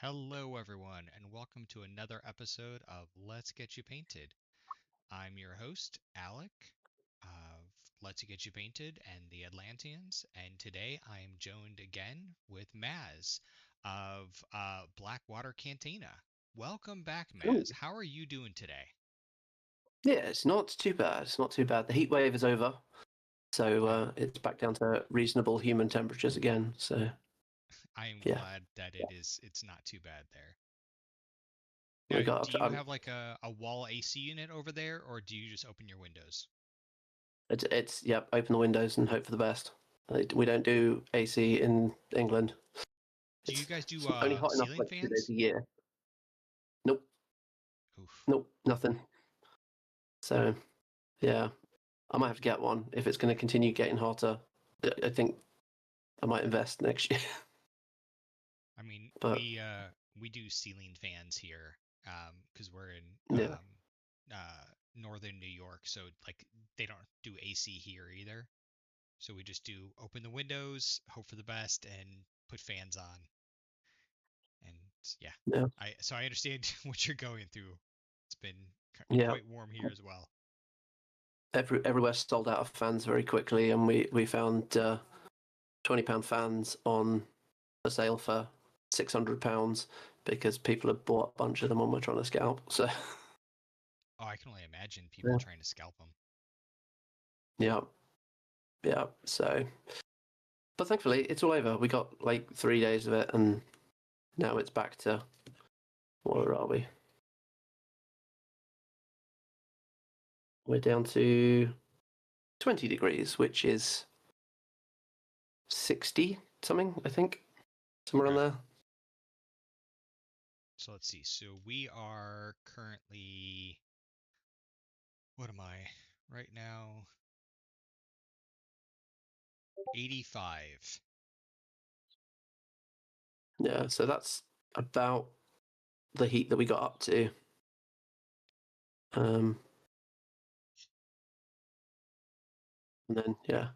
Hello, everyone, and welcome to another episode of Let's Get You Painted. I'm your host, Alec of Let's Get You Painted and the Atlanteans, and today I am joined again with Maz of Blackwater Cantina. Welcome back, Ooh. Maz. How are you doing today? Yeah, it's not too bad. It's not too bad. The heat wave is over, so I it's back down to reasonable human temperatures again. So I am yeah, glad that it's not too bad there. Now, we got. do you have like a wall AC unit over there, or do you just open your windows? It's yeah. Open the windows and hope for the best. We don't do AC in England. Do you guys It's do only hot enough ceiling like 2 days fans? a year. Nope, Oof. nope, nothing. So yeah, I might have to get one if it's going to continue getting hotter. I think I might invest next year. I mean, But we do ceiling fans here, because we're in yeah, northern New York, so like they don't do AC here either. So we just do open the windows, hope for the best, and put fans on. And yeah, yeah, I understand what you're going through. It's been yeah. quite warm here as well. Everywhere sold out of fans very quickly, and we found £20 fans on a sale for £600 because people had bought a bunch of them and were trying to scalp. So Oh, I can only imagine people yeah, trying to scalp them. yeah, yeah. So, but thankfully it's all over. We got like 3 days of it, and now it's back to where are we? We're down to 20 degrees, which is 60 something, I think, somewhere on Okay, there. so let's see. So we are currently, what am I right now? 85. Yeah, so that's about the heat that we got up to. Um, and then yeah,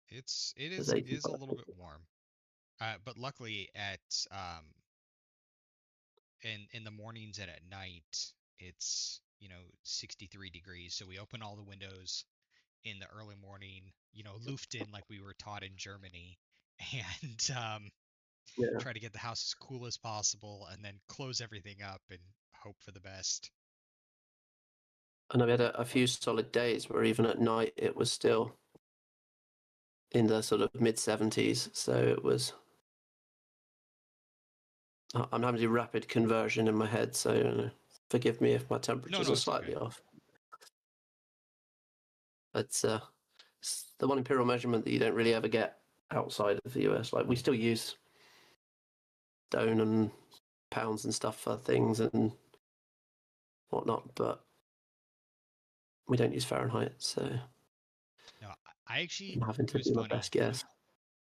It there's is a 85. little bit warm. But luckily at in the mornings and at night it's 63 degrees. So we open all the windows in the early morning, luften like we were taught in Germany, and Yeah. try to get the house as cool as possible, and then close everything up and hope for the best. And we had a few solid days where even at night it was still in the sort of mid 70s. So it was. I'm having to do rapid conversion in my head, so forgive me if my No, temperatures no, are it's okay. slightly off. It's the one imperial measurement that you don't really ever get outside of the US. Like we still use stone and pounds and stuff for things and whatnot, but we don't use Fahrenheit. So No, I actually, I'm having it to was do my funny. best guess.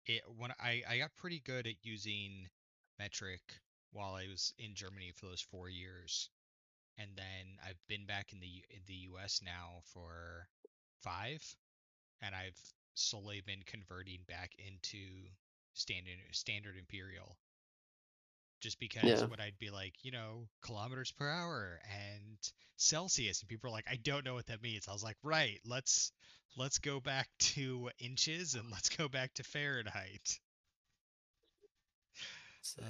I got pretty good at using metric while I was in Germany for those 4 years, and then I've been back in the U.S. now for 5, and I've slowly been converting back into standard imperial. Just because Yeah. when I'd be like, kilometers per hour and Celsius, and people are like, I don't know what that means. I was like, right, let's go back to inches and let's go back to Fahrenheit. So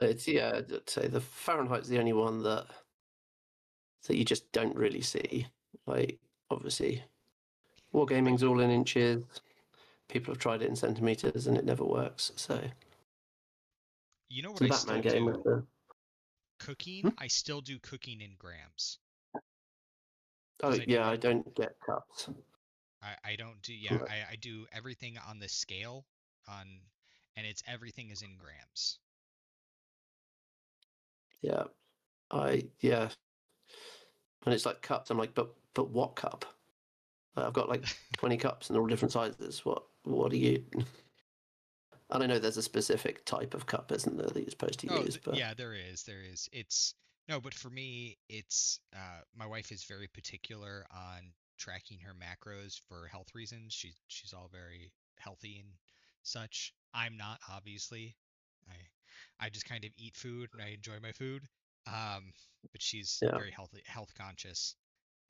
Uh, it's yeah. I'd say the Fahrenheit's the only one that you just don't really see. Like obviously, but wargaming's all in inches. People have tried it in centimeters and it never works. So you know it's what the I Batman still game with do? the. Cooking. Hmm? I still do cooking in grams Oh because I do yeah, I don't get cups. I don't do yeah, I do everything on the scale on and it's everything is in grams. Yeah, yeah, and it's like cups. I'm like, but what cup? Like, I've got like 20 cups and they're all different sizes. What are you? And I know there's a specific type of cup, isn't there, that you're supposed to Oh, use, but yeah, there is. It's no, but for me, it's my wife is very particular on tracking her macros for health reasons. She's all very healthy and such. I'm not, obviously. I I just kind of eat food and I enjoy my food. Um, but she's Yeah. very health conscious,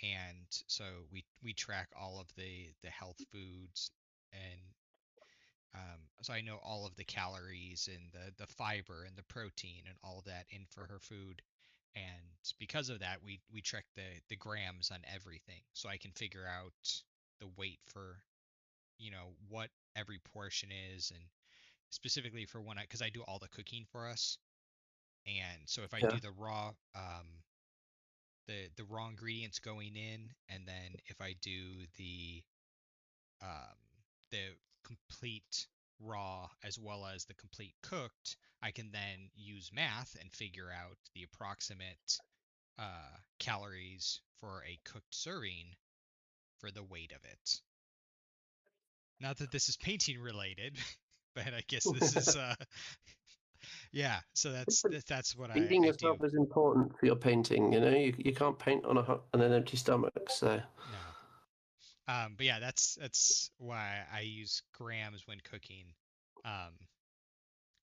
and so we track all of the health foods, and so I know all of the calories and the fiber and the protein and all of that in for her food. And because of that, we track the grams on everything, so I can figure out the weight for what every portion is, and specifically for when because I do all the cooking for us, and so if I Yeah. do the raw ingredients going in, and then if I do um, the complete raw as well as the complete cooked, I can then use math and figure out the approximate calories for a cooked serving for the weight of it. Not that this is painting related, but I guess this is yeah. So that's what Feeding I do. yourself is important for your painting. You can't paint on on an empty stomach. So No. But yeah, that's why I use grams when cooking. Um,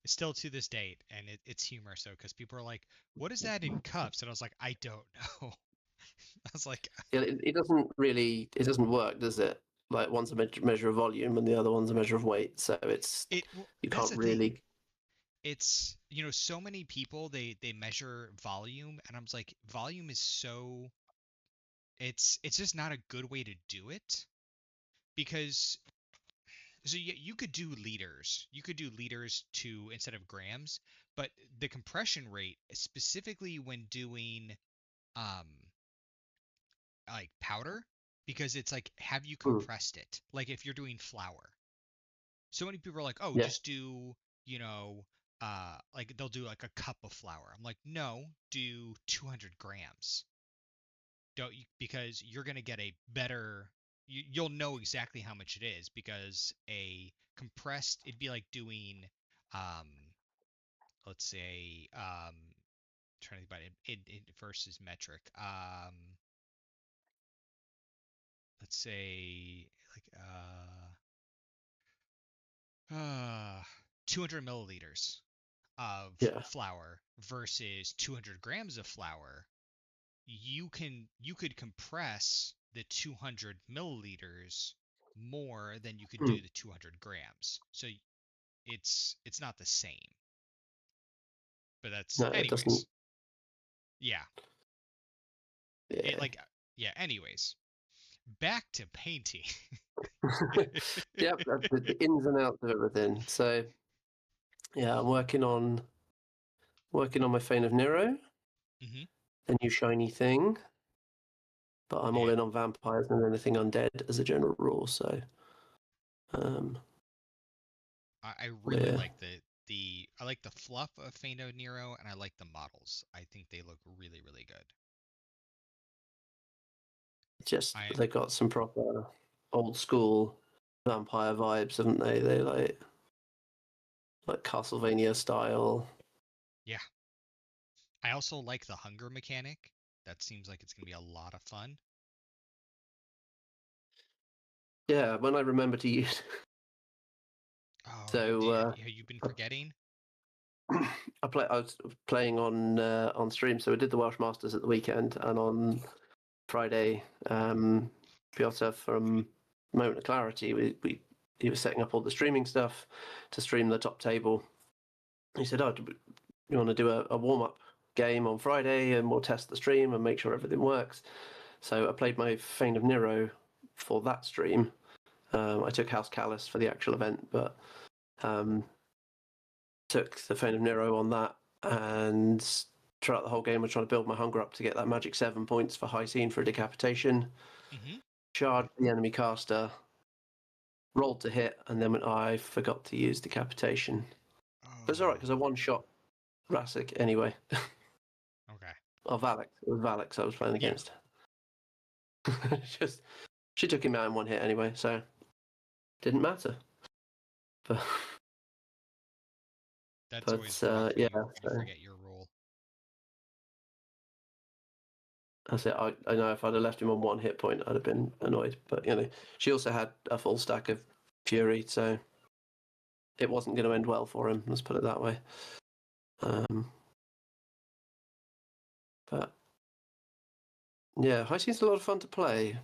still to this date, and it's humor. So because people are like, "What is that in cups?" And I was like, "I don't know." I was like, yeah, it doesn't work, does it? Like one's a measure of volume and the other one's a measure of weight. So you That's can't the thing. really. It's so many people they measure volume, and I'm like, volume is so it's just not a good way to do it because so you could do liters. You could do liters to instead of grams, but the compression rate, specifically when doing um like powder, because it's like, have you Hmm. compressed it? Like if you're doing flour. So many people are like, "Oh, Yeah, just do, like they'll do like a cup of flour." I'm like, "No, do 200 grams." Don't you, because you're going to get a better you'll know exactly how much it is because a compressed it'd be like doing um let's say trying to think about it versus metric let's say like 200 milliliters of yeah. flour versus 200 grams of flour. You could compress the 200 milliliters more than you could Hmm. do the 200 grams. So it's not the same. But that's No, it doesn't. anyways. Yeah. It Yeah. like yeah, anyways. Back to painting. Yep, that's the ins and outs of everything. So yeah, I'm working on my Fane of Nero, hmm the new shiny thing. But I'm all Yeah. in on vampires and anything undead as a general rule. So um, I really we're like the I like the fluff of Fano Nero, and I like the models. I think they look really, really good. just I they got some proper old school vampire vibes, haven't they? They like Castlevania style. Yeah. I also like the hunger mechanic. That seems like it's gonna be a lot of fun. Yeah, when I remember to use. Oh, So have you been forgetting? I was playing on stream. So we did the Welsh Masters at the weekend, and on Friday, Piotr from Moment of Clarity, we he was setting up all the streaming stuff to stream the top table. He said, "Oh, you want to do a warm up game on Friday, and we'll test the stream and make sure everything works." So I played my Fane of Nero for that stream. I took House Callus for the actual event, but um, took the Fane of Nero on that, and throughout the whole game, I was trying to build my hunger up to get that magic 7 points for high scene for a decapitation. Mm-hmm. Charged the enemy caster, rolled to hit, and then I forgot to use decapitation. But it's all right because I Oh, one shot Rasik anyway. okay. Oh, Valek. It was Valek I was playing Yeah, against. Just she took him out in one hit anyway, so didn't matter. But that's always rough when yeah, you so forget your role. that's it. I know if I'd have left him on one hit point, I'd have been annoyed. But she also had a full stack of Fury, so it wasn't going to end well for him. Let's put it that way. But yeah, Hyseen's a lot of fun to play.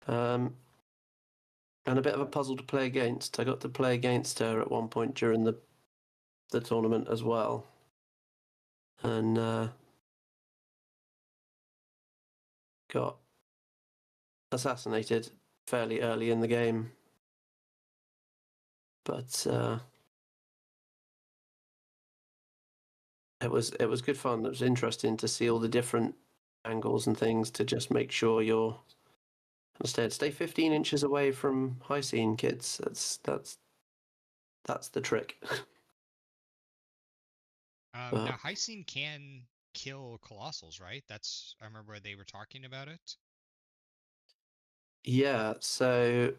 And a bit of a puzzle to play against. I got to play against her at one point during the tournament as well. And got assassinated fairly early in the game. But it was good fun. It was interesting to see all the different angles and things to just make sure you're instead stay 15 inches away from Hyseen, kids. That's the trick. Now But Hysine can kill colossals, right? That's I remember they were talking about it. yeah, so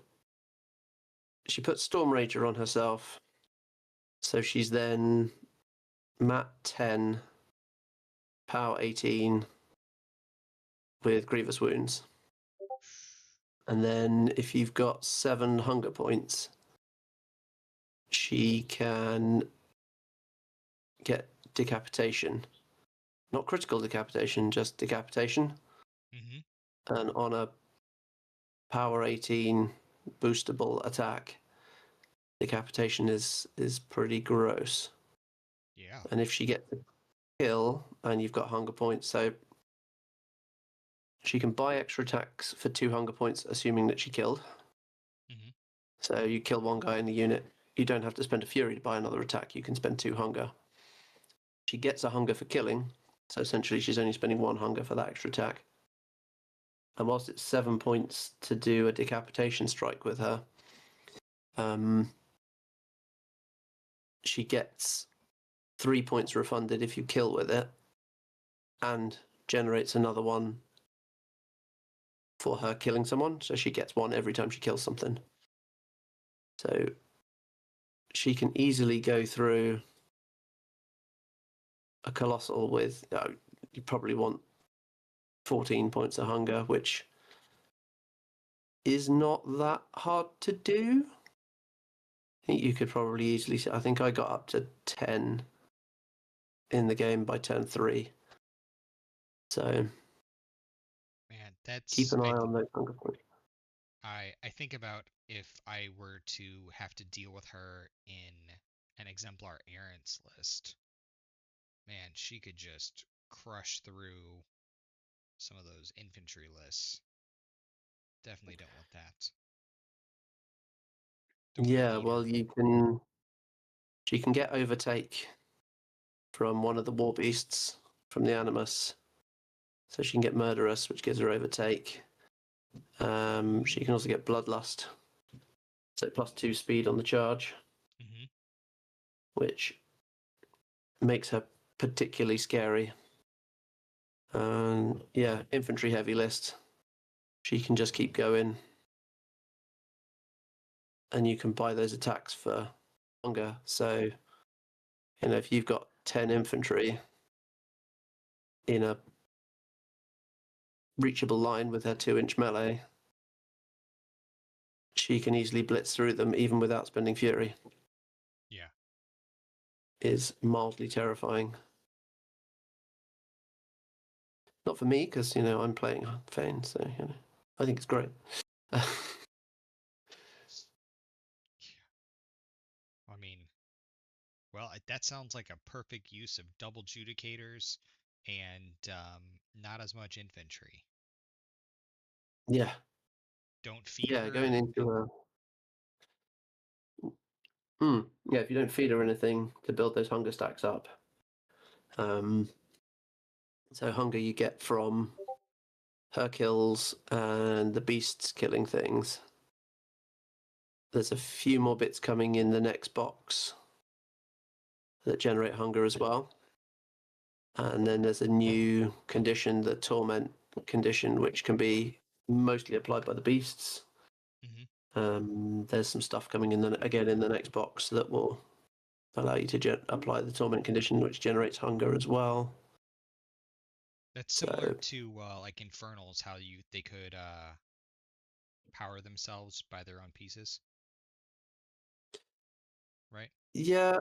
she put Storm Rager on herself. So she's then Mat 10, Power 18 with Grievous Wounds. And then if you've got 7 hunger points, she can get decapitation. Not critical decapitation, just decapitation. Mm-hmm. And on a Power 18 boostable attack, decapitation is pretty gross. Yeah. And if she gets a kill and you've got hunger points, so she can buy extra attacks for 2 hunger points, assuming that she killed. Mm-hmm. So you kill one guy in the unit, you don't have to spend a fury to buy another attack. You can spend 2 hunger. She gets a hunger for killing, so essentially she's only spending 1 hunger for that extra attack. And whilst it's 7 points to do a decapitation strike with her, she gets 3 points refunded if you kill with it, and generates another one for her killing someone. So she gets 1 every time she kills something. So she can easily go through a colossal with, you probably want 14 points of hunger, which is not that hard to do. I think you could probably easily, I think I got up to 10 in the game by turn 3. So Man, keep that's an eye on those hunger points. I think about if I were to have to deal with her in an exemplar errants list. Man, she could just crush through some of those infantry lists. Definitely don't want that. Don't want to Yeah, lead her. well, she can get overtake from one of the war beasts from the Animus. So she can get Murderous, which gives her overtake. She can also get Bloodlust, so +2 speed on the charge, Mm-hmm. which makes her particularly scary. Yeah, infantry heavy list. She can just keep going, and you can buy those attacks for longer. So, if you've got 10 infantry in a reachable line with her 2-inch melee, she can easily blitz through them even without spending fury. Yeah. Is mildly terrifying. Not for me, because I'm playing Fane, so I think it's great. I mean, well, that sounds like a perfect use of double judicators and not as much infantry. Yeah, Don't feed yeah, going her. into a yeah, if you don't feed her anything to build those hunger stacks up. So hunger you get from her kills and the beasts killing things. There's a few more bits coming in the next box that generate hunger as well. And then there's a new condition, the torment condition, which can be mostly applied by the beasts. There's some stuff coming in again in the next box that will allow you to apply the torment condition, which generates hunger as well. That's similar So to like Infernals, how they could power themselves by their own pieces, right? yeah,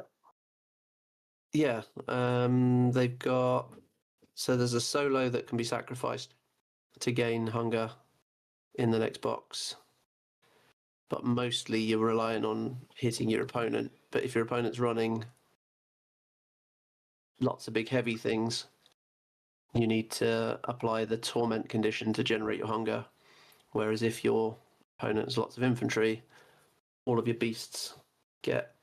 Yeah, they've got so there's a solo that can be sacrificed to gain hunger in the next box, but mostly you're relying on hitting your opponent. But if your opponent's running lots of big heavy things, you need to apply the torment condition to generate your hunger. Whereas if your opponent has lots of infantry, all of your beasts get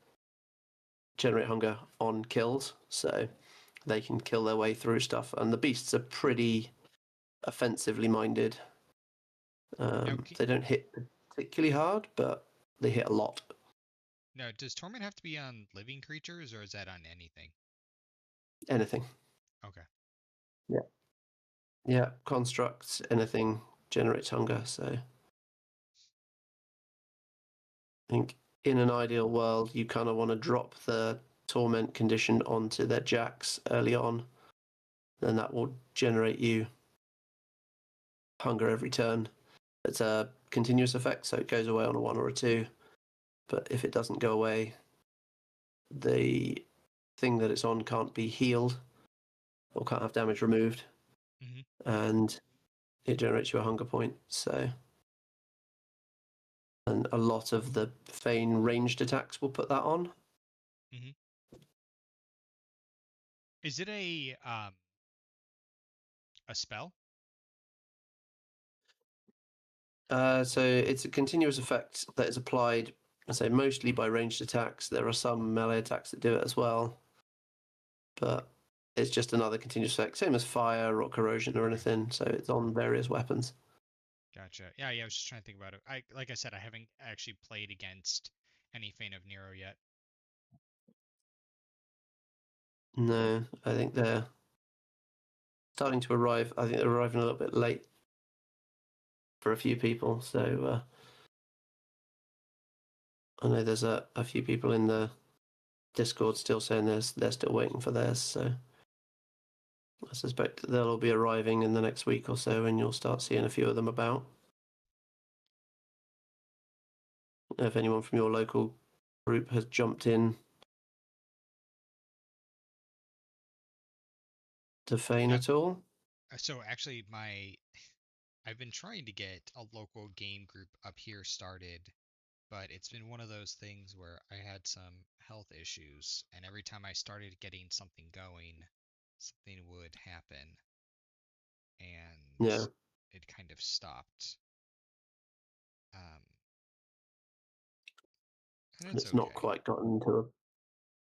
generate hunger on kills, so they can kill their way through stuff. And the beasts are pretty offensively minded. Now, They don't hit particularly hard, but they hit a lot. now, does torment have to be on living creatures, or is that on anything? Anything. Okay. Yeah. Yeah. Constructs, anything generates hunger. So I think in an ideal world, you kind of want to drop the torment condition onto their jacks early on. Then that will generate you hunger every turn. It's a continuous effect, so it goes away on a 1 or a 2. But if it doesn't go away, the thing that it's on can't be healed or can't have damage removed, Mm-hmm. and it generates you a hunger point. So, and a lot of the Feign ranged attacks will put that on. Mm-hmm. Is it a spell? So it's a continuous effect that is applied, I say, mostly by ranged attacks. There are some melee attacks that do it as well, but it's just another continuous effect, same as fire or corrosion or Okay. anything. So it's on various weapons. Gotcha. Yeah, yeah, I was just trying to think about it. Like I said, I haven't actually played against any Feint of Nero yet. No, I think they're starting to arrive. I think they're arriving a little bit late for a few people. So I know there's a few people in the Discord still saying they're still waiting for theirs. So I suspect they'll all be arriving in the next week or so, and you'll start seeing a few of them about. If anyone from your local group has jumped in to Feign Now, at all. so actually, I've been trying to get a local game group up here started, but it's been one of those things where I had some health issues, and every time I started getting something going, something would happen, Yeah, and it kind of stopped. Um, and and it's it's not okay. quite gotten to a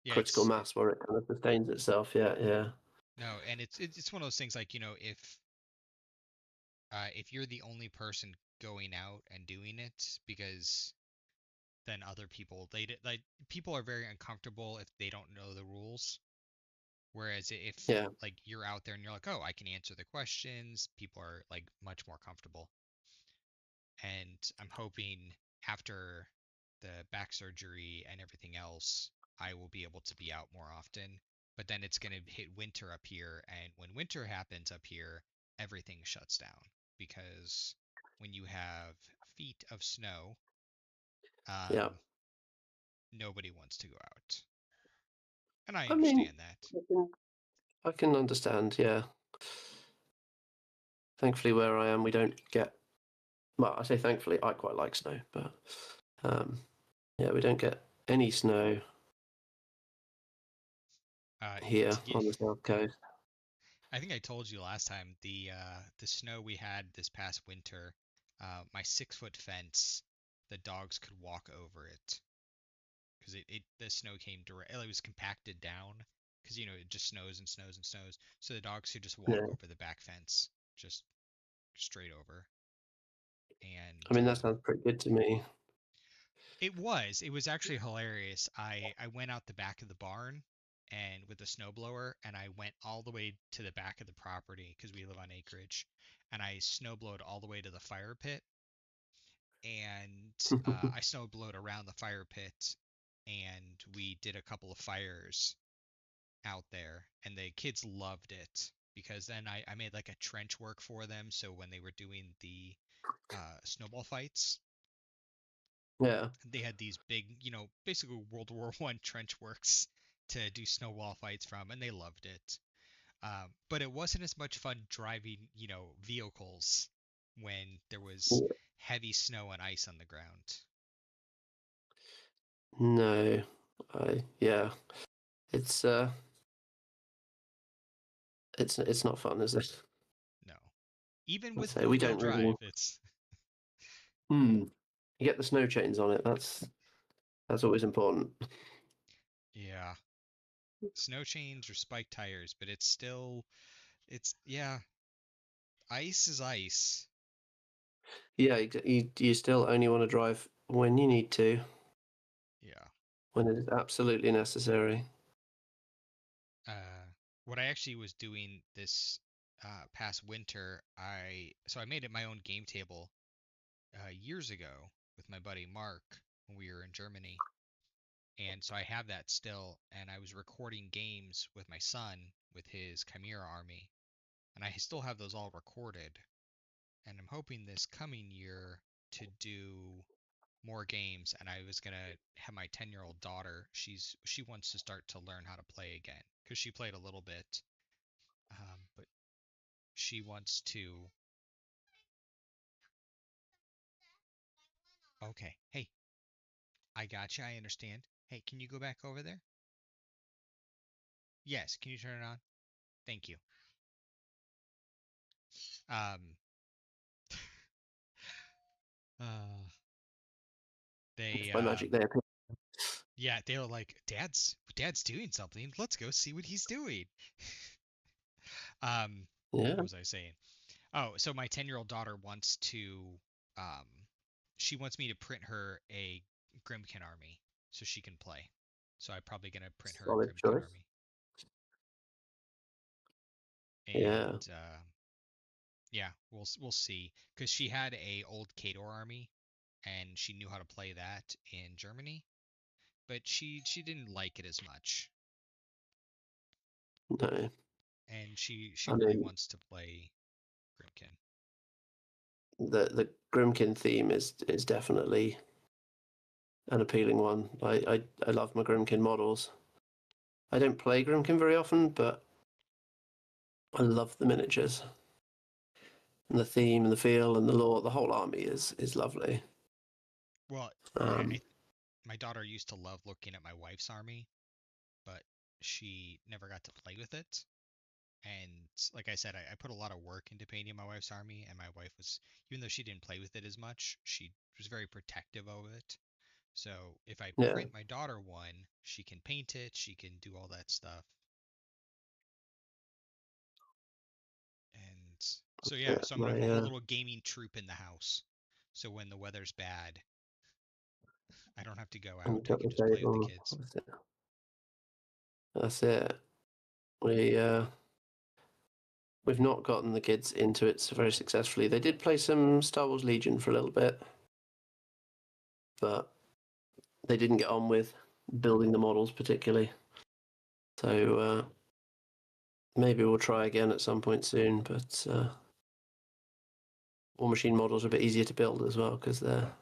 Yeah, critical mass where it kind of sustains itself yet. Yeah, no, and it's one of those things like, if you're the only person going out and doing it, because then other people like people are very uncomfortable if they don't know the rules. Whereas if yeah, like you're out there and you're like, oh, I can answer the questions, people are like much more comfortable. And I'm hoping after the back surgery and everything else, I will be able to be out more often. But then it's going to hit winter up here, and when winter happens up here, everything shuts down because when you have feet of snow, yeah. um, nobody wants to go out. And I I mean, understand that. I can understand. Yeah, thankfully, where I am, we don't get. Well, I say thankfully, I quite like snow, but um, yeah, we don't get any snow here To get on the south coast. I think I told you last time the snow we had this past winter, my 6 foot fence, the dogs could walk over it because it the snow came direct. It was compacted down because it just snows and snows and snows. So the dogs could just walk Yeah, over the back fence, just straight over. I And mean that sounds pretty good to me. it was actually hilarious. I went out the back of the barn and with the snowblower, and I went all the way to the back of the property because we live on acreage, and I snowblowed all the way to the fire pit, and I snowblowed around the fire pit, and we did a couple of fires out there, and the kids loved it because then I made like a trench work for them, so when they were doing the snowball fights, Yeah, they had these big, basically World War I trench works to do snowball fights from, and they loved it. But it wasn't as much fun driving, vehicles when there was heavy snow and ice on the ground. No, yeah, it's it's not fun, is it? No. Even Let's with say we four-wheel don't really. drive, it's Hmm. You get the snow chains on it. That's always important. yeah, snow chains or spike tires, but yeah, ice is ice. Yeah, you still only want to drive when you need to, Yeah. when it is absolutely necessary. Uh, what I actually was doing this past winter, I made it my own game table years ago with my buddy Mark when we were in Germany. And so I have that still, and I was recording games with my son with his Chimera army, and I still have those all recorded. And I'm hoping this coming year to do more games. And I was gonna have my 10-year-old daughter. She wants to start to learn how to play again because she played a little bit, but she wants to. Okay, hey, I gotcha. I understand. Hey, can you go back over there? Yes. Can you turn it on? Thank you. Um, uh, they It's my magic there. yeah, they were like, Dad's doing something. Let's go see what he's doing. Um, what Yeah, was I saying? Oh, so my 10-year-old daughter wants to, um, she wants me to print her a Grimkin army so she can play. So I'm probably gonna print her a solid Grimkin choice. army. Yeah, And yeah, we'll see, because she had a old Kador army, and she knew how to play that in Germany, but she didn't like it as much, no, and she I really mean wants to play Grimkin. the Grimkin theme is definitely an appealing one. I love my Grimkin models. I don't play Grimkin very often, but I love the miniatures and the theme and the feel and the lore. The whole army is lovely. Well, Um, my daughter used to love looking at my wife's army, but she never got to play with it. And like I said, I put a lot of work into painting my wife's army, and my wife was, even though she didn't play with it as much, she was very protective of it. So if I yeah, print my daughter one, she can paint it, she can do all that stuff. And so yeah, yeah, so I'm gonna my have a little gaming troop in the house. So when the weather's bad, I don't have to go on out. I top can of just the play with the table. kids. That's it. We we've not gotten the kids into it so very successfully. They did play some Star Wars Legion for a little bit, but they didn't get on with building the models particularly. So maybe we'll try again at some point soon. But War Machine models are a bit easier to build as well because they're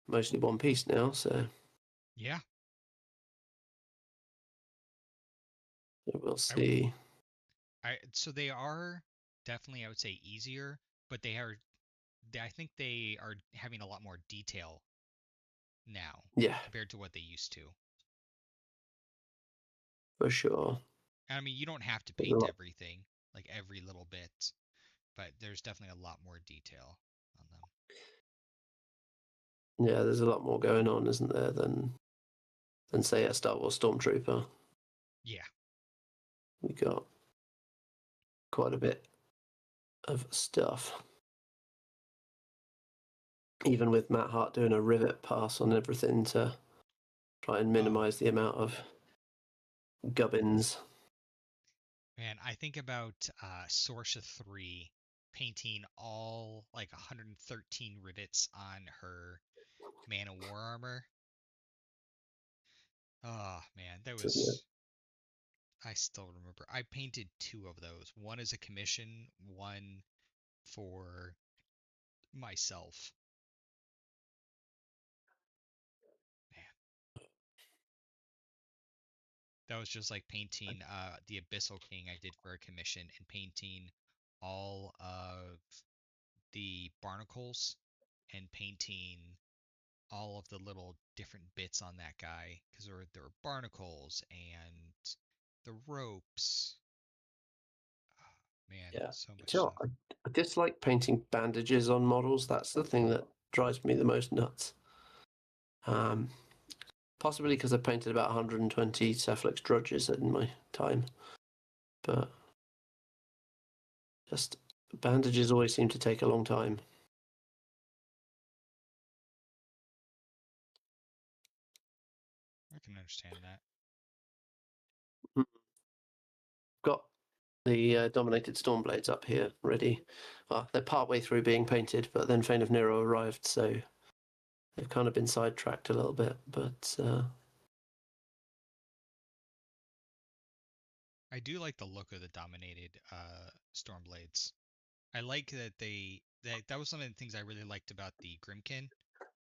mostly one piece now. So Yeah, we'll I, see. so they are definitely, I would say, easier, but I think they are having a lot more detail now Yeah, compared to what they used to. for sure. And I mean, you don't have to There's a paint lot. everything, like every little bit, but there's definitely a lot more detail on them. Yeah, there's a lot more going on, isn't there, than say a Star Wars Stormtrooper. Yeah. We got quite a bit of stuff. Even with Matt Hart doing a rivet pass on everything to try and Oh, minimise the amount of gubbins. man, I think about Sorsha 3 painting all like 113 rivets on her Man of War armor. Oh, man, that was. I still remember. I painted two of those. One as a commission, one for myself. Man. That was just like painting the Abyssal King I did for a commission and painting all of the barnacles and painting all of the little different bits on that guy because there were barnacles and the ropes. Oh, man, Yeah. so much So stuff. I dislike painting bandages on models. That's the thing that drives me the most nuts. Possibly because I painted about 120 Cephalix drudges in my time, but just bandages always seem to take a long time. I can understand that. Got the Dominated Stormblades up here ready. Well, they're partway through being painted, but then Fane of Nero arrived, so they've kind of been sidetracked a little bit. But I do like the look of the dominated Stormblades. I like that was some of the things I really liked about the Grimkin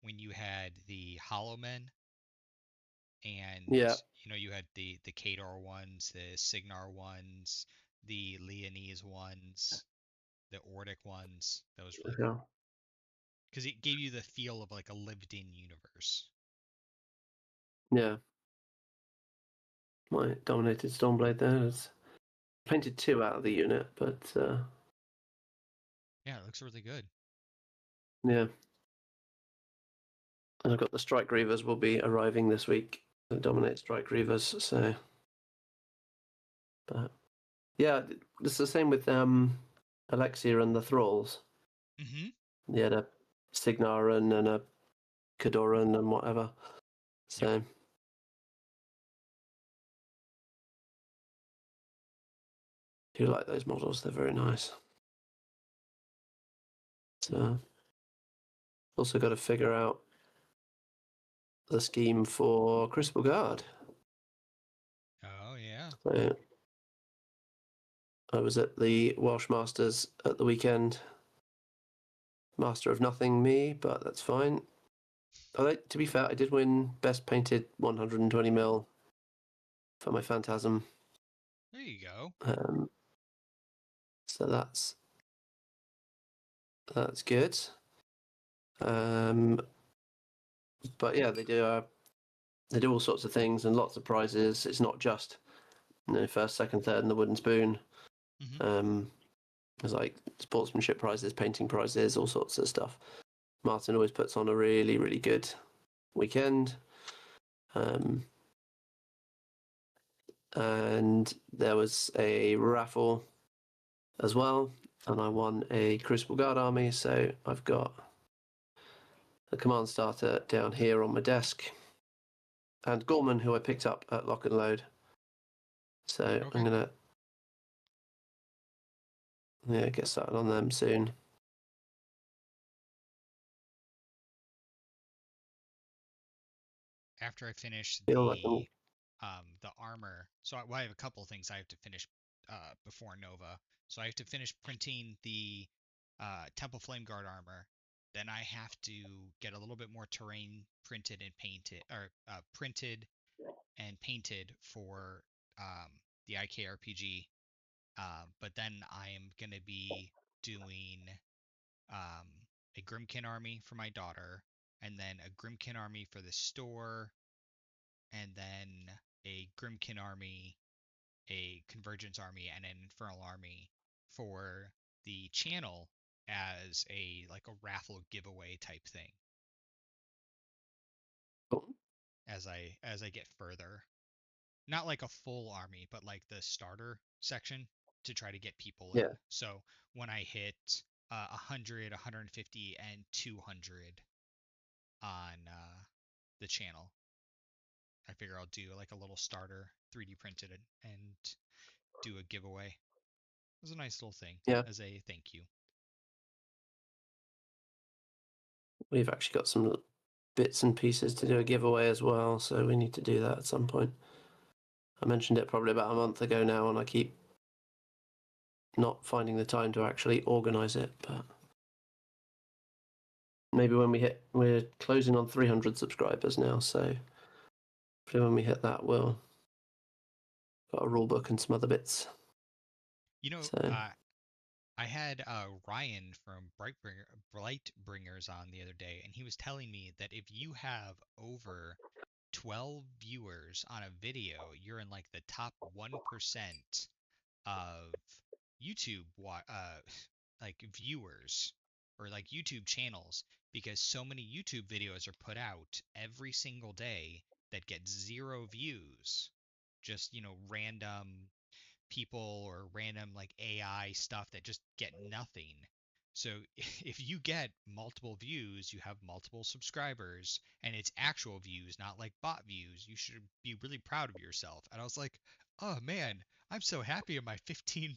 when you had the Hollow Men and yeah, you had the Kadar ones, the Signar ones, the Leonese ones, the Ordic ones. That was really yeah, cool because it gave you the feel of like a lived-in universe. yeah. My Dominated Stormblade there is painted 2 out of the unit, but Yeah, it looks really good. yeah. And I've got the Strike Grievers will be arriving this week. The Dominate Strike Grievers, so. But yeah, it's the same with Alexia and the Thralls. Mm-hmm. You had a Signaran and a Kadoran and whatever. Yep. So do like those models, they're very nice. So also got to figure out the scheme for Crucible Guard. Oh yeah. So I was at the Welsh Masters at the weekend. Master of nothing, me, but that's fine. To be fair, I did win Best Painted 120mm for my Phantasm. There you go. So that's good. But yeah, they do all sorts of things and lots of prizes. It's not just first, second, third, and the wooden spoon. Mm-hmm. There's like sportsmanship prizes, painting prizes, all sorts of stuff. Martin always puts on a really, really good weekend. And there was a raffle as well, and I won a Crucible Guard army. So I've got a command starter down here on my desk, and Gorman, who I picked up at Lock and Load. So I'm Okay. gonna get started on them soon. After I finish Feel like I'm the armor, so I have a couple of things I have to finish before Nova. So I have to finish printing the Temple Flame Guard armor. Then I have to get a little bit more terrain printed and painted, or printed and painted for the IKRPG. But then I am gonna be doing um, a Grimkin army for my daughter, and then a Grimkin army for the store, and then a Grimkin army, a Convergence army, and an Infernal army for the channel as a like a raffle giveaway type thing as I get further. Not like a full army, but like the starter section to try to get people in. yeah. So when I hit 100, 150, and 200 on the channel, I figure I'll do like a little starter 3D printed and do a giveaway. It was a nice little thing Yeah, as a thank you. we've actually got some bits and pieces to do a giveaway as well, so we need to do that at some point. I mentioned it probably about a month ago now, and I keep not finding the time to actually organise it, but maybe we're closing on 300 subscribers now, so hopefully when we hit that, we'll got a rule book and some other bits. You know, So I had Ryan from Brightbringers on the other day, and he was telling me that if you have over 12 viewers on a video, you're in like the top 1% of YouTube like viewers or like YouTube channels because so many YouTube videos are put out every single day that get zero views. Just, random people or random like AI stuff that just get nothing. So if you get multiple views, you have multiple subscribers, and it's actual views, not like bot views. You should be really proud of yourself. And I was like, oh man, I'm so happy in my 15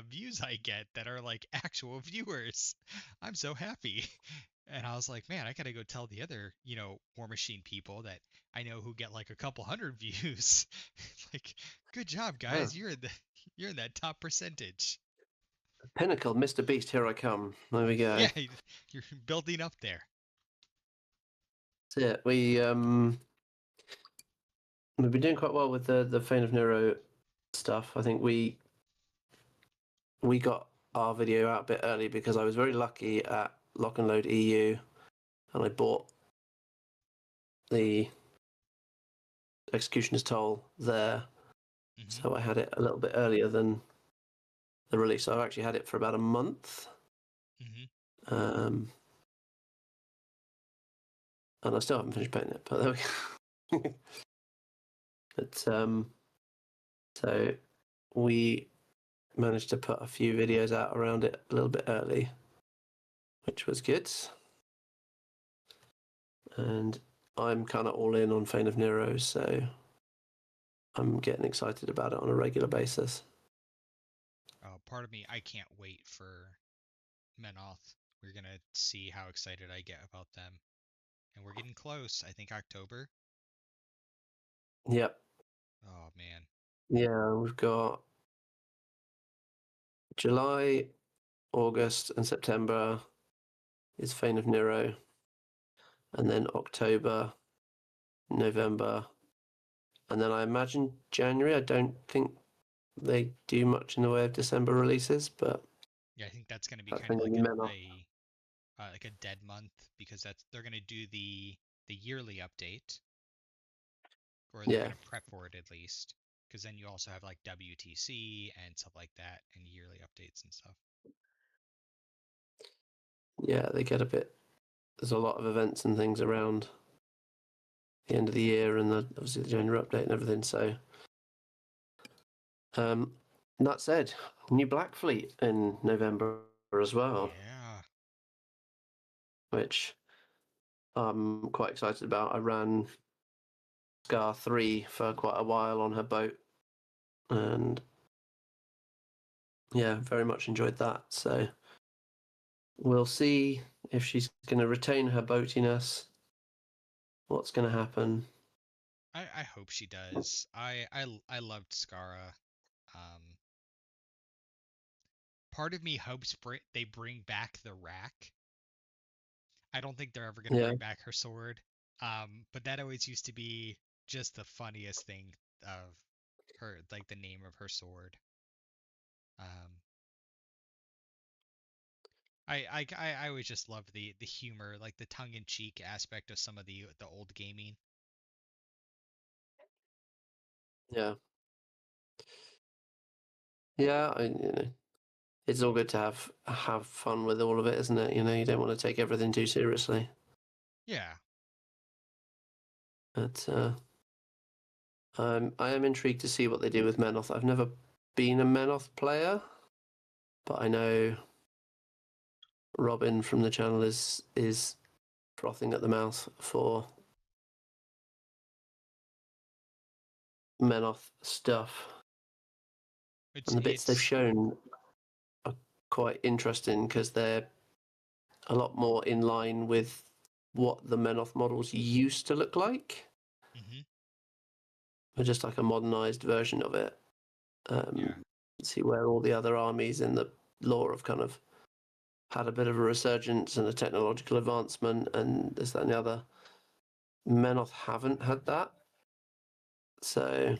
views I get that are like actual viewers. I'm so happy. And I was like, man, I gotta go tell the other, War Machine people that I know who get like a couple hundred views. Like, good job, yeah. guys. You're in that top percentage. Pinnacle, Mr. Beast, here I come. There we go. Yeah, you're building up there. That's it. We've been doing quite well with the Fane of Nero stuff. I think we got our video out a bit early because I was very lucky at Lock and Load EU, and I bought the Executioner's Toll there, Hmm. so I had it a little bit earlier than the release. So I've actually had it for about a month, Hmm. um, and I still haven't finished painting it. But there we go. But so we managed to put a few videos out around it a little bit early, which was good. And I'm kind of all in on Fane of Nero, so I'm getting excited about it on a regular basis. Part of me, I can't wait for Menoth. We're gonna see how excited I get about them, and we're getting close. I think October. Yep. Oh man. Yeah, we've got July, August, and September is Fane of Nero, and then October, November, and then I imagine January. I don't think they do much in the way of December releases, but Yeah, I think that's gonna be that's kind of going to like be an Menoth. a like a dead month because they're gonna do the yearly update, or they're Yeah, gonna prep for it at least. Because then you also have like WTC and stuff like that, and yearly updates and stuff. yeah, they get a bit. There's a lot of events and things around the end of the year, and obviously the January update and everything. So, um, that said, new Black Fleet in November as well, Yeah. which I'm quite excited about. I ran Scar 3 for quite a while on her boat, and yeah, very much enjoyed that. So we'll see if she's going to retain her boatiness, what's going to happen. I hope she does. I loved Skara. Um, Part of me hopes they bring back the rack. I don't think they're ever gonna Yeah, bring back her sword. But that always used to be just the funniest thing of her, like the name of her sword. Um, I always just loved the humor, like the tongue-in-cheek aspect of some of the old gaming. yeah, yeah. It's all good to have fun with all of it, isn't it? You don't want to take everything too seriously. Yeah. But I am intrigued to see what they do with Menoth. I've never been a Menoth player, but I know Robin from the channel is frothing at the mouth for Menoth stuff, It's and the bits they've it's shown are quite interesting because they're a lot more in line with what the Menoth models used to look like, hmm but just like a modernized version of it. yeah. See where all the other armies in the lore have kind of had a bit of a resurgence and a technological advancement and this, that, and the other. Menoth haven't had that. So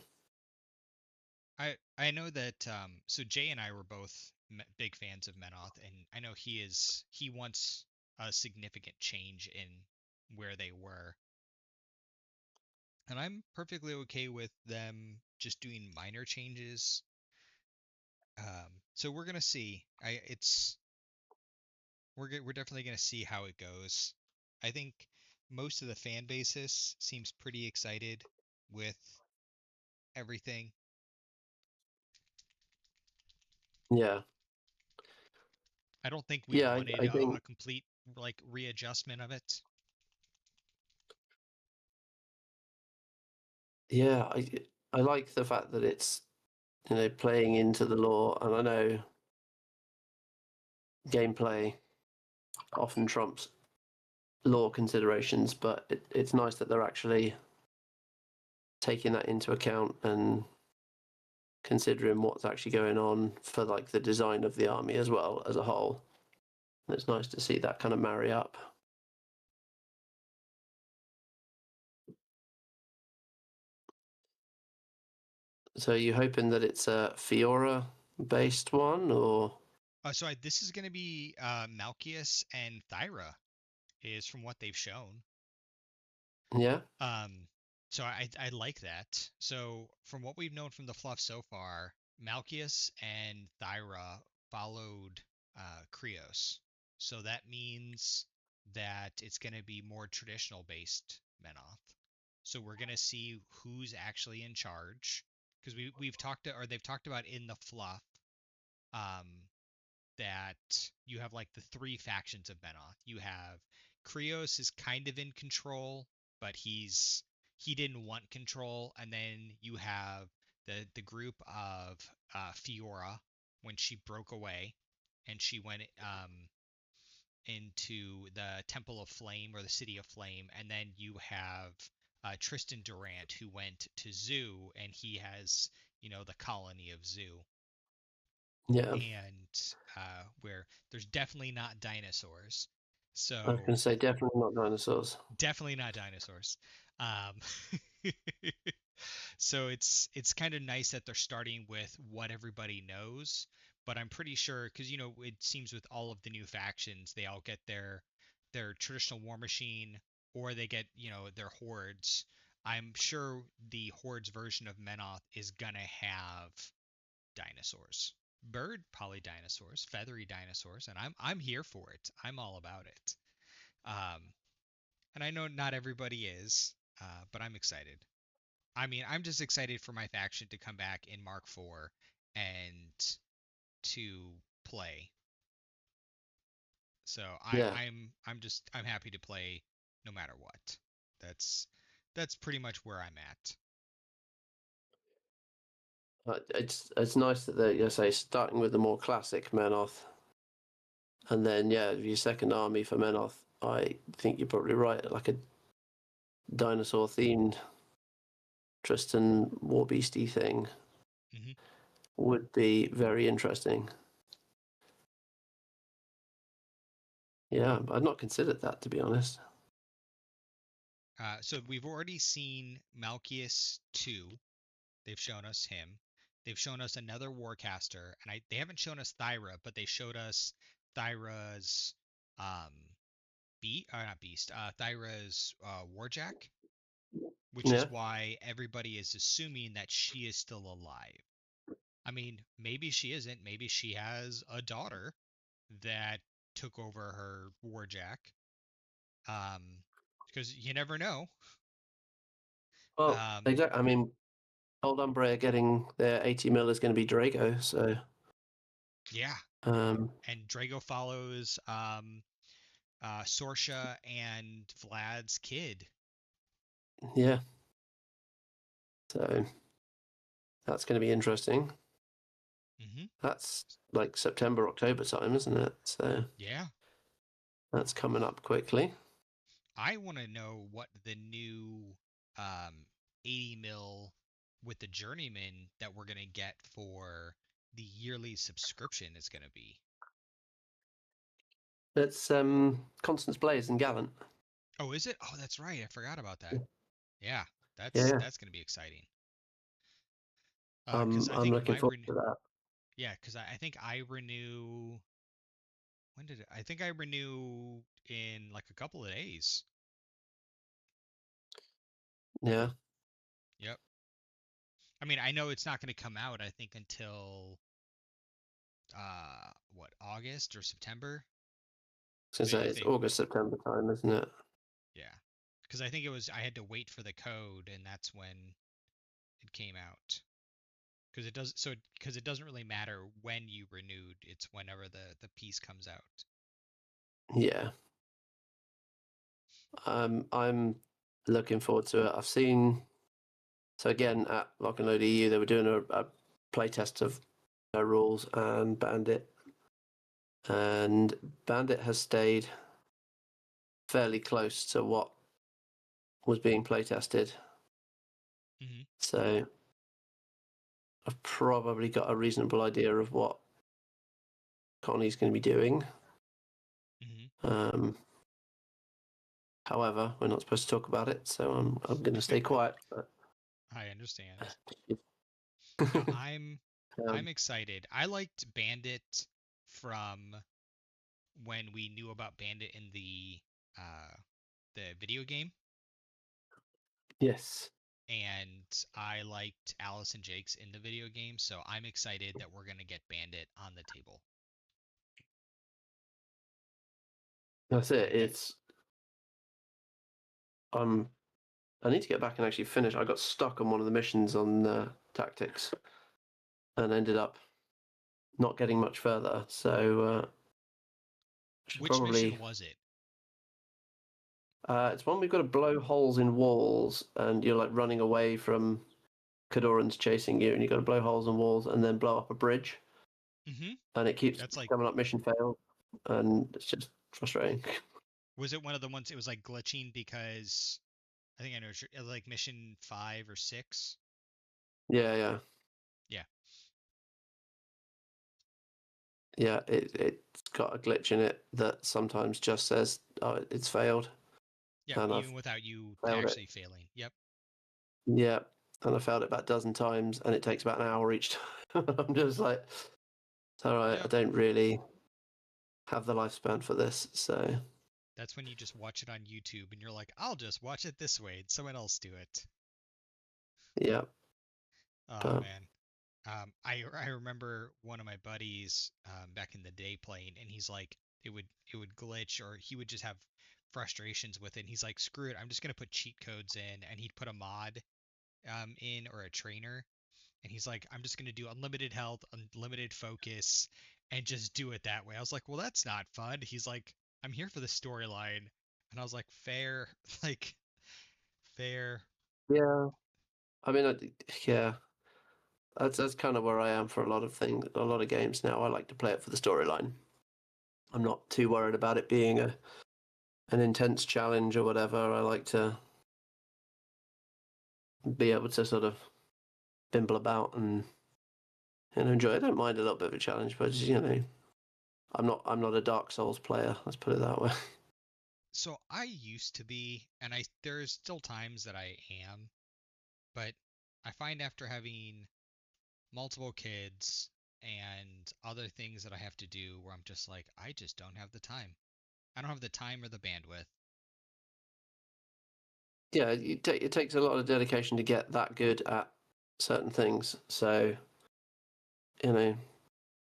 I know that so Jay and I were both big fans of Menoth, and I know he wants a significant change in where they were, and I'm perfectly okay with them just doing minor changes. So we're gonna see. We're definitely gonna see how it goes. I think most of the fan basis seems pretty excited with everything. Yeah, I don't think we yeah, wanted I a think complete like readjustment of it. yeah, I like the fact that it's playing into the lore, and I know gameplay often trumps lore considerations, but it's nice that they're actually taking that into account and considering what's actually going on for like the design of the army as well as a whole. And it's nice to see that kind of marry up. So are you hoping that it's a Fiora based one or This is going to be Malchius and Thyra is from what they've shown. yeah? Um, I like that. So from what we've known from the fluff so far, Malchius and Thyra followed Krios. So that means that it's going to be more traditional based Menoth. So we're going to see who's actually in charge because we've talked or they've talked about in the fluff um that you have like the three factions of Benoth. You have Krios is kind of in control, but he didn't want control, and then you have the group of Fiora when she broke away and she went into the Temple of Flame or the City of Flame, and then you have Tristan Durant who went to Zoo and he has the colony of Zoo Yeah. and where there's definitely not dinosaurs. I was So gonna say definitely not dinosaurs. definitely not dinosaurs. Um, so it's kind of nice that they're starting with what everybody knows, but I'm pretty sure because it seems with all of the new factions they all get their traditional war machine or they get their hordes. I'm sure the hordes version of Menoth is gonna have dinosaurs. Bird probably dinosaurs, feathery dinosaurs, and I'm here for it. I'm all about it. Um, and I know not everybody is, but I'm excited. I mean, I'm just excited for my faction to come back in Mark IV and to play. So Yeah. I'm happy to play no matter what. That's that's pretty much where I'm at. It's nice that they're say starting with the more classic Menoth, and then yeah, your second army for Menoth. I think you're probably right. Like a dinosaur themed Tristan Warbeasty thing Hmm. would be very interesting. Yeah, I'd not considered that to be honest. So we've already seen Malchius 2. They've shown us him. They've shown us another Warcaster, and they haven't shown us Thyra, but they showed us Thyra's um not beast, Thyra's Warjack, which Yeah. is why everybody is assuming that she is still alive. I mean, maybe she isn't. Maybe she has a daughter that took over her Warjack. Because you never know. Well, Um, exactly. I mean, old Umbrea getting their 80 mil is going to be Drago, so yeah, um, and Drago follows Sorsha and Vlad's kid. yeah. So that's going to be interesting. Hmm. That's like September, October time, isn't it? So Yeah, that's coming up quickly. I want to know what the new um, 80 mil with the journeyman that we're gonna get for the yearly subscription is gonna be. It's Constance Blaze and Gallant. Oh, is it? Oh, that's right. I forgot about that. Yeah, Yeah, that's gonna be exciting. Because I I'm think looking my forward to that. yeah, because I think I renew. I think I renew in like a couple of days. Yeah, Yep. I mean, I know it's not going to come out, I think, until what, August or September. I was They gonna say it's they August, September time, isn't it? yeah. Because I think it was I had to wait for the code, and that's when it came out. Because it doesn't really matter when you renewed. It's whenever the piece comes out. Yeah. I'm looking forward to it. I've seen so again at Lock and Load EU they were doing a play test of rules and and Bandit has stayed fairly close to what was being play tested. Hmm. So I've probably got a reasonable idea of what Connie's going to be doing. Hmm. Um, However, we're not supposed to talk about it, so I'm going to stay quiet. But I understand. No, um, I'm excited. I liked Bandit from when we knew about Bandit in uh the video game, yes, and I liked Alice and Jake's in the video game, so I'm excited that we're gonna get Bandit on the table. that's it. Like that. It's I need to get back and actually finish. I got stuck on one of the missions on tactics and ended up not getting much further. So I should Which mission probably. was it? It's one we've got to blow holes in walls, and you're like running away from Cadorans chasing you, and you've got to blow holes in walls and then blow up a bridge, Hmm. and it keeps That's like, coming up mission failed, and it's just frustrating. was it one of the ones it was like glitching because I think I know like mission 5 or 6? Yeah, yeah, Yeah. yeah. It's got a glitch in it that sometimes just says, "Oh, it's failed," Yep. and I've Even without you failed it. actually failing. Yep. Yeah, and I failed it about a dozen times, and it takes about an hour each time. I'm just like, it's all right. I Yep. don't really have the lifespan for this, so That's when you just watch it on YouTube and you're like, I'll just watch it this way and someone else do it. yeah. Oh But man. I remember one of my buddies back in the day playing, and he's like, it would glitch, or he would just have frustrations with it. And he's like, screw it, I'm just gonna put cheat codes in, and he'd put a mod in, or a trainer, and he's like, I'm just gonna do unlimited health, unlimited focus, and just do it that way. I was like, well, that's not fun. He's like, I'm here for the storyline, and I was like, fair, like fair. yeah, I mean, yeah, that's kind of where I am for a lot of things, a lot of games now. I like to play it for the storyline. I'm not too worried about it being an intense challenge or whatever. I like to be able to sort of bimble about and enjoy. I don't mind a little bit of a challenge, but just, I'm not a Dark Souls player. Let's put it that way. So I used to be, and there's still times that I am, but I find after having multiple kids and other things that I have to do where I'm just like, I just don't have the time. I don't have the time or the bandwidth. Yeah, it takes a lot of dedication to get that good at certain things. So, you know,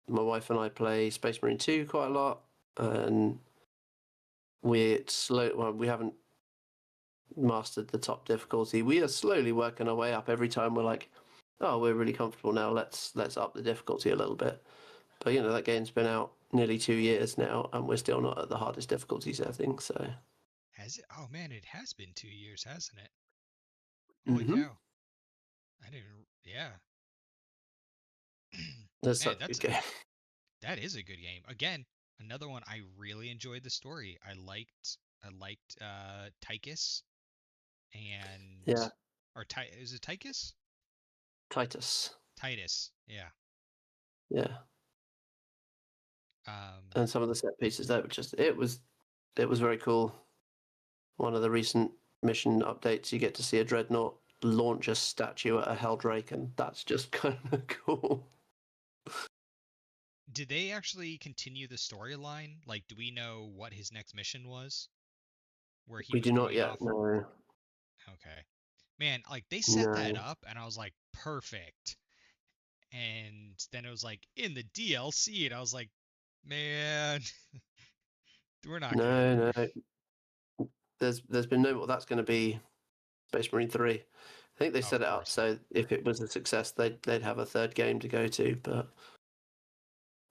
my wife and I play Space Marine 2 quite a lot, and we're slow. Well, we haven't mastered the top difficulty. We are slowly working our way up. Every time we're like, oh, we're really comfortable now. Let's up the difficulty a little bit. But that game's been out nearly 2 years now, and we're still not at the hardest difficulty setting. So, Has it? Oh man, it has been 2 years, hasn't it? Holy mm-hmm. cow. I didn't, yeah. That's Man, such a good game. that is a good game. Again, another one I really enjoyed the story. I liked Tychus and Yeah, or is it Tychus? Titus. Titus. Yeah. Yeah, Um, and some of the set pieces that were just it was very cool. One of the recent mission updates, you get to see a dreadnought launch a statue at a Helldrake, and that's just kind of cool. Did they actually continue the storyline? Like, do we know what his next mission was? Where he We was do not going yet off? know. Okay. Man, like they set that No, up and I was like, perfect. And then it was like in the DLC, and I was like, man, we're not gonna. no, no. There's been no. That's going to be Space Marine 3. I think they Oh, set of it up course. so if it was a success, they'd have a third game to go to, but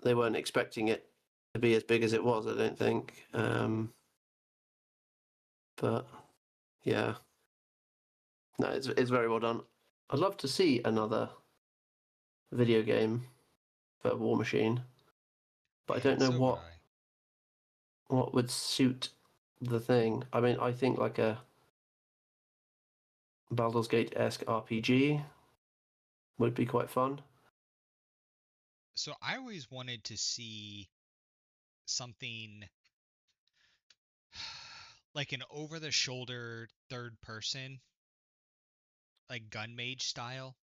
they weren't expecting it to be as big as it was. I don't think. But yeah, no, it's very well done. I'd love to see another video game for War Machine, but I Man, don't know so would what I. would suit the thing. I mean, I think like a Baldur's Gate-esque RPG would be quite fun. So I always wanted to see something like an over-the-shoulder third person, like gun mage style.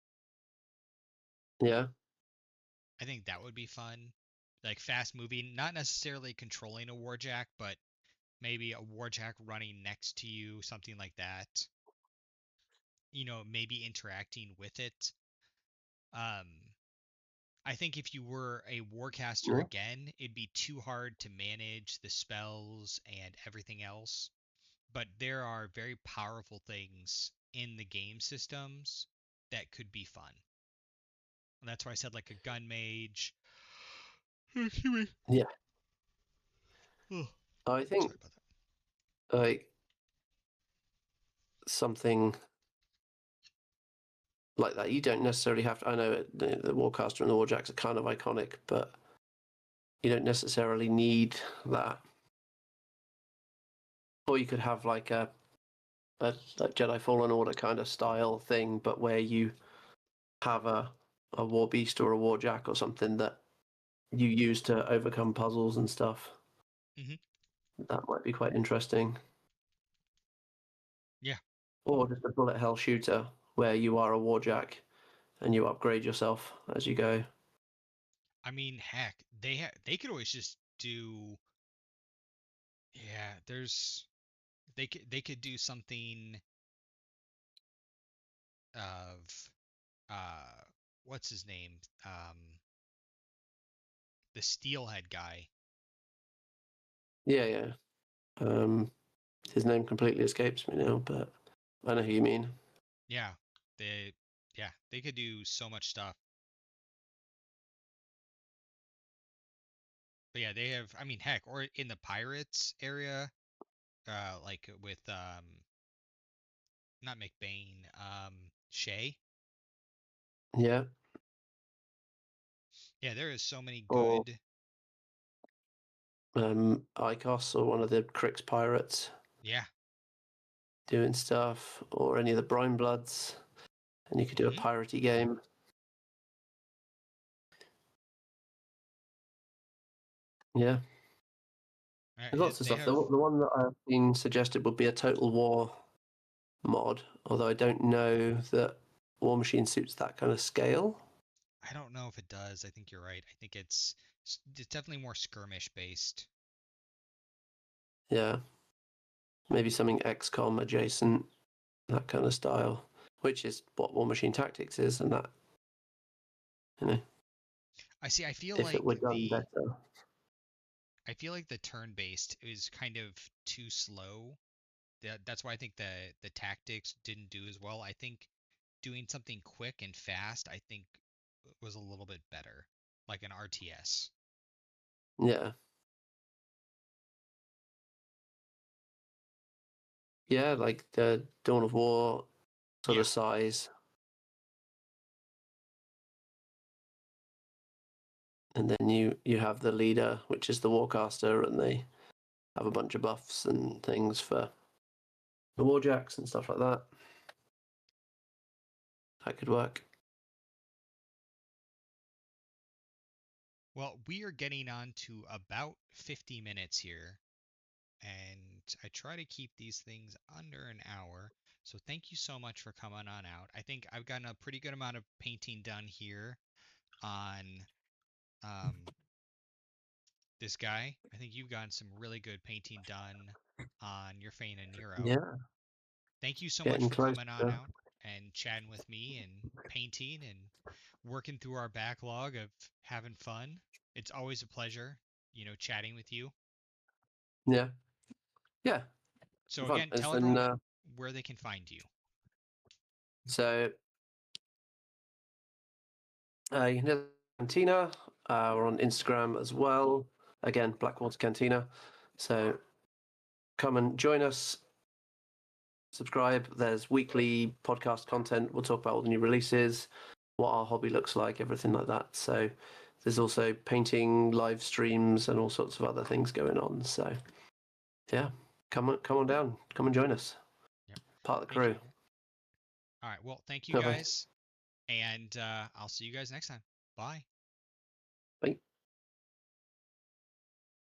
Yeah. I think that would be fun. Like fast moving, not necessarily controlling a warjack, but maybe a warjack running next to you, something like that. Maybe interacting with it. Um, I think if you were a warcaster Yeah. again, it'd be too hard to manage the spells and everything else. But there are very powerful things in the game systems that could be fun. And that's why I said like a gun mage. Excuse Yeah. me. Oh, I sorry think about that. like something like that. You don't necessarily have to. I know the Warcaster and the Warjacks are kind of iconic, but you don't necessarily need that. Or you could have like a like Jedi Fallen Order kind of style thing, but where you have a War Beast or a Warjack or something that you use to overcome puzzles and stuff. Hmm. That might be quite interesting. Yeah, Or just a bullet hell shooter where you are a Warjack and you upgrade yourself as you go. I mean, heck, they could always just do. Yeah, they could do something of uh what's his name? The Steelhead guy. Yeah, yeah. Um, his name completely escapes me now, but I know who you mean. Yeah, they could do so much stuff. But yeah, they have. I mean, heck, or in the pirates area, like with not McBain, Shay. Yeah. Yeah, there is so many Or good. Icos or one of the Crix pirates Yeah. doing stuff, or any of the Brine Bloods, and you could do a Hmm. piratey game. Yeah, there's lots of They stuff. have. The one that I've been suggested would be a Total War mod, although I don't know that War Machine suits that kind of scale. I don't know if it does. I think you're right. I think it's definitely more skirmish based. Yeah, maybe something XCOM adjacent, that kind of style, which is what War Machine Tactics is, and that, you know, I see. if it were done better. I feel like the turn based is kind of too slow. That's why I think the tactics didn't do as well. I think doing something quick and fast, I think was a little bit better, like an RTS. Yeah, yeah, like the Dawn of War sort Yeah. of size, and then you have the leader, which is the Warcaster, and they have a bunch of buffs and things for the Warjacks and stuff like that. That could work. Well, we are getting on to about 50 minutes here, and I try to keep these things under an hour. So thank you so much for coming on out. I think I've gotten a pretty good amount of painting done here on um, this guy. I think you've gotten some really good painting done on your Fane and Nero. Yeah, Thank you so much getting for close. coming on out and chatting with me and painting and working through our backlog of having fun. It's always a pleasure, chatting with you. Yeah, yeah, So fun. again, It's tell then everyone where they can find you. so you can do Cantina. We're on Instagram as well. Again, Blackwater Cantina. So come and join us. Subscribe. There's weekly podcast content. We'll talk about all the new releases, what our hobby looks like, everything like that. So there's also painting, live streams, and all sorts of other things going on. So yeah, come on down. Come and join us. Yep. Part of the Thank crew. you. All right. Well, thank you Bye. guys. And I'll see you guys next time. Bye. Bye.